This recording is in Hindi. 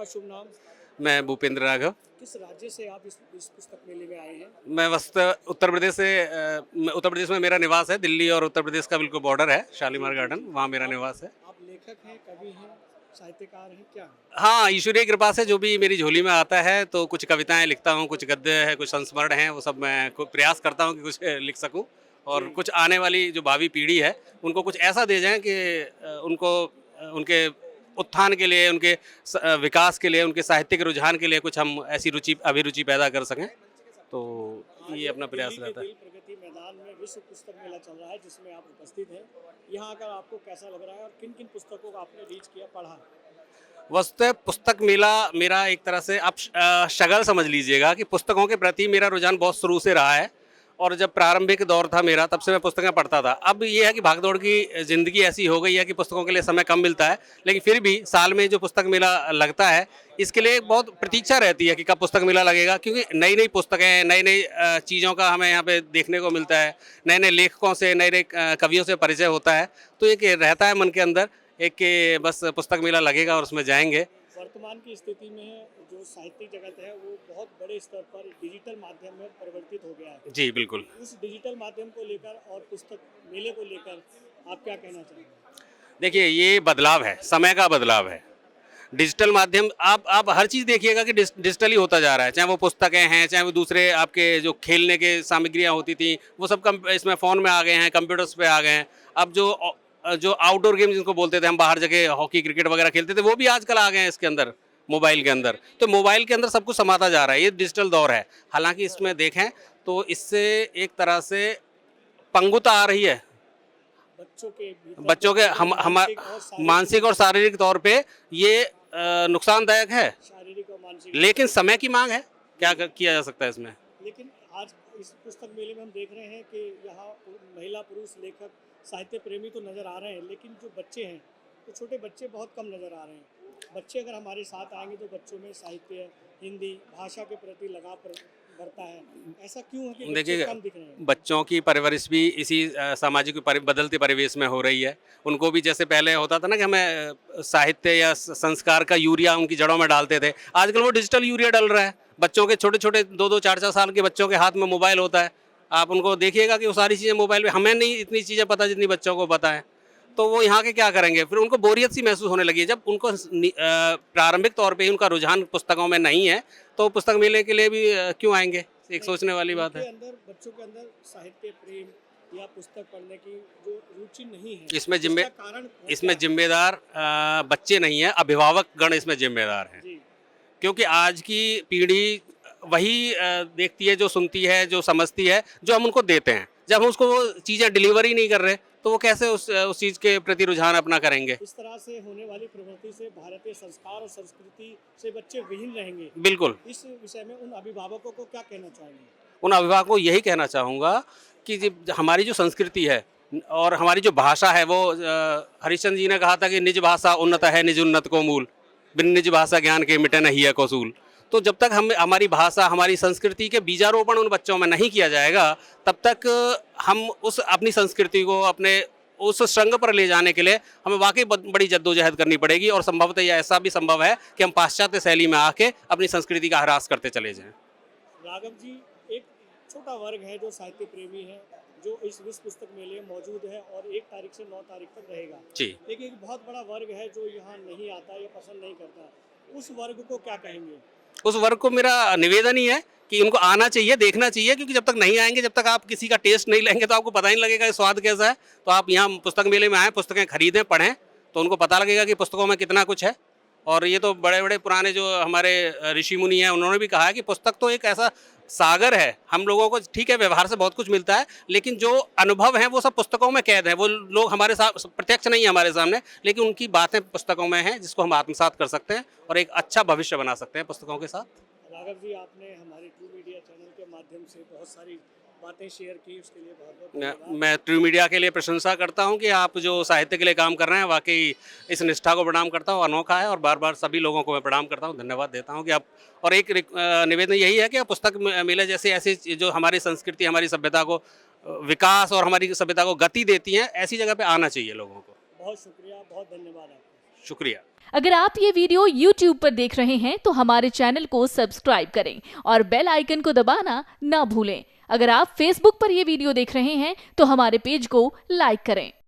आपका शुभ नाम? मैं भूपेंद्र राघव। किस राज्य से आप इस पुस्तक मेले में आए हैं? मैं वस्तुतः उत्तर प्रदेश से उत्तर प्रदेश में मेरा निवास है। दिल्ली और उत्तर प्रदेश का बिल्कुल बॉर्डर है, जी, शालीमार जी, गार्डन, जी। वहाँ मेरा आप निवास है। आप लेखक हैं, कवि हैं, साहित्यकार हैं, क्या हैं? हाँ, ईश्वरीय कृपा से जो भी मेरी झोली में आता है, तो कुछ कविताएँ लिखता हूँ, कुछ गद्य है, कुछ संस्मरण हैं, वो सब मैं प्रयास करता हूँ कि कुछ लिख सकूँ और जी, कुछ आने वाली जो भावी पीढ़ी है, उनको कुछ ऐसा दे जाएँ कि उनके उत्थान के लिए, उनके विकास के लिए, उनके साहित्यिक रुझान के लिए कुछ हम ऐसी अभिरुचि पैदा कर सकें। तो आज ये अपना दिल्ली प्रयास के रहता है। दिल प्रगति मैदान में विश्व पुस्तक मेला चल रहा है, जिसमें आप उपस्थित हैं। यहाँ आकर आपको कैसा लग रहा है और किन-किन पुस्तकों को आपने रीच किया, पढ़ा? वस्तुतः पुस्तक मेला मेरा एक तरह से आप शगल समझ लीजिएगा कि पुस्तकों के प्रति मेरा रुझान बहुत शुरू से रहा है और जब प्रारंभिक दौर था मेरा तब से मैं पुस्तकें पढ़ता था। अब ये है कि भागदौड़ की ज़िंदगी ऐसी हो गई है कि पुस्तकों के लिए समय कम मिलता है, लेकिन फिर भी साल में जो पुस्तक मेला लगता है, इसके लिए बहुत प्रतीक्षा रहती है कि कब पुस्तक मेला लगेगा, क्योंकि नई-नई पुस्तकें, नई-नई चीज़ों का हमें यहाँ पे देखने को मिलता है, नए-नए लेखकों से, नए-नए कवियों से परिचय होता है। तो एक रहता है मन के अंदर एक कि बस पुस्तक मेला लगेगा और उसमें जाएँगे। वर्तमान की स्थिति में जो साहित्यिक जगत है, वो बहुत बड़े स्तर पर डिजिटल माध्यम में परिवर्तित हो गया है। जी, बिल्कुल। उस डिजिटल माध्यम को लेकर और पुस्तक मेले को लेकर आप क्या कहना चाहेंगे? देखिए, ये बदलाव है, समय का बदलाव है। डिजिटल माध्यम आप हर चीज़ देखिएगा कि डिजिटल ही होता जा रहा है, चाहे वो पुस्तकें हैं, चाहे वो दूसरे आपके जो खेलने के सामग्रियाँ होती थी, वो सब कम इसमें फ़ोन में आ गए हैं, कंप्यूटर्स पे आ गए हैं। अब जो आउटडोर गेम जिनको बोलते थे, हम बाहर जगह हॉकी, क्रिकेट वगैरह खेलते थे, वो भी आजकल आ गए हैं इसके अंदर, मोबाइल के अंदर। तो मोबाइल के अंदर सब कुछ समाता जा रहा है, ये डिजिटल दौर है। हालाँकि इसमें देखें, तो इससे एक तरह से पंगुता आ रही है। बच्चों के भीतर जो बच्चों के मानसिक और शारीरिक तौर पे ये नुकसानदायक है, शारीरिक और मानसिक लेकिन समय की मांग है। क्या किया जा सकता है इसमें? लेकिन आज इस पुस्तक मेले में हम देख रहे हैं कि यहाँ महिला पुरुष लेखक साहित्य प्रेमी तो नज़र आ रहे हैं, लेकिन जो बच्चे हैं, तो छोटे बच्चे बहुत कम नज़र आ रहे हैं। बच्चे अगर हमारे साथ आएंगे तो बच्चों में साहित्य, हिंदी भाषा के प्रति लगाव बढ़ता है। ऐसा क्यों है कि बच्चे देखिए, कम दिख रहे हैं? बच्चों की परवरिश भी इसी सामाजिक बदलते परिवेश में हो रही है। उनको भी जैसे पहले होता था ना कि हमें साहित्य या संस्कार का यूरिया उनकी जड़ों में डालते थे, आजकल वो डिजिटल यूरिया डल रहा है। बच्चों के छोटे-छोटे 2-2 4-4 साल के बच्चों के हाथ में मोबाइल होता है। आप उनको देखिएगा कि वो सारी चीज़ें मोबाइल में, हमें नहीं इतनी चीज़ें पता जितनी बच्चों को पता है। तो वो यहाँ के क्या करेंगे? फिर उनको बोरियत सी महसूस होने लगी है। जब उनको प्रारंभिक तौर पे ही उनका रुझान पुस्तकों में नहीं है, तो पुस्तक मेले के लिए भी क्यों आएँगे? एक नहीं, सोचने वाली बात उनके है। अंदर बच्चों के अंदर साहित्य प्रेम या पुस्तक पढ़ने की जो रुचि नहीं है, इसमें इसका कारण क्या इसमें है? जिम्मेदार बच्चे नहीं हैं, अभिभावक गण इसमें जिम्मेदार हैं। जी, क्योंकि आज की पीढ़ी वही देखती है, जो सुनती है, जो समझती है, जो हम उनको देते हैं। जब हम उसको वो चीज़ें डिलीवर ही नहीं कर रहे, तो वो कैसे उस चीज़ के प्रति रुझान अपना करेंगे? इस तरह से होने वाली प्रवृत्ति से भारतीय संस्कार और संस्कृति से बच्चे विहीन रहेंगे। बिल्कुल। इस विषय में उन अभिभावकों को क्या कहना चाहेंगे? उन अभिभावकों को यही कहना चाहूँगा कि हमारी जो संस्कृति है और हमारी जो भाषा है, वो हरिश्चंद्र जी ने कहा था कि निज भाषा उन्नत है, निज उन्नत को मूल, बिन निज भाषा ज्ञान के मिटे न हिय को सूल। तो जब तक हम हमारी भाषा, हमारी संस्कृति के बीजारोपण उन बच्चों में नहीं किया जाएगा, तब तक हम उस अपनी संस्कृति को अपने उस श्रृंग पर ले जाने के लिए हमें वाकई बड़ी जद्दोजहद करनी पड़ेगी और संभवतः यह ऐसा भी संभव है कि हम पाश्चात्य शैली में आके अपनी संस्कृति का ह्रास करते चले जाएं। राघव जी, एक छोटा वर्ग है जो साहित्य प्रेमी है, जो इस विश्व पुस्तक मेले में मौजूद है और 1 तारीख से 9 तारीख तक रहेगा। जी। लेकिन एक बहुत बड़ा वर्ग है जो यहाँ नहीं आता या पसंद नहीं करता। उस वर्ग को क्या कहेंगे? उस वर्ग को मेरा निवेदन ही है कि उनको आना चाहिए, देखना चाहिए, क्योंकि जब तक नहीं आएँगे, जब तक आप किसी का टेस्ट नहीं लेंगे, तो आपको पता ही नहीं लगेगा कि स्वाद कैसा है। तो आप यहाँ पुस्तक मेले में आएँ, पुस्तकें खरीदें, पढ़ें, तो उनको पता लगेगा कि पुस्तकों में कितना कुछ है। और ये तो बड़े-बड़े पुराने जो हमारे ऋषि मुनि हैं, उन्होंने भी कहा है कि पुस्तक तो एक ऐसा सागर है। हम लोगों को ठीक है, व्यवहार से बहुत कुछ मिलता है, लेकिन जो अनुभव हैं, वो सब पुस्तकों में कैद हैं। वो लोग हमारे साथ प्रत्यक्ष नहीं है हमारे सामने, लेकिन उनकी बातें पुस्तकों में हैं, जिसको हम आत्मसात कर सकते हैं और एक अच्छा भविष्य बना सकते हैं पुस्तकों के साथ। राघव जी, आपने हमारे ट्रू मीडिया चैनल के माध्यम से बहुत सारी बातें शेयर की, उसके लिए बहुत-बहुत धन्यवाद। मैं ट्रू मीडिया के लिए प्रशंसा करता हूं कि आप जो साहित्य के लिए काम कर रहे हैं, वाकई इस निष्ठा को प्रणाम करता हूं, अनोखा है और बार-बार सभी लोगों को मैं प्रणाम करता हूं, धन्यवाद देता हूं कि आप। और एक निवेदन यही है कि आप पुस्तक मेले जैसे ऐसी जो हमारी संस्कृति, हमारी सभ्यता को विकास और हमारी सभ्यता को गति देती हैं, ऐसी जगह पे आना चाहिए लोगों को। बहुत शुक्रिया, बहुत धन्यवाद आपका। शुक्रिया। अगर आप ये वीडियो YouTube पर देख रहे हैं तो हमारे चैनल को सब्सक्राइब करें और बेल आइकन को दबाना ना भूलें। अगर आप Facebook पर ये वीडियो देख रहे हैं तो हमारे पेज को लाइक करें।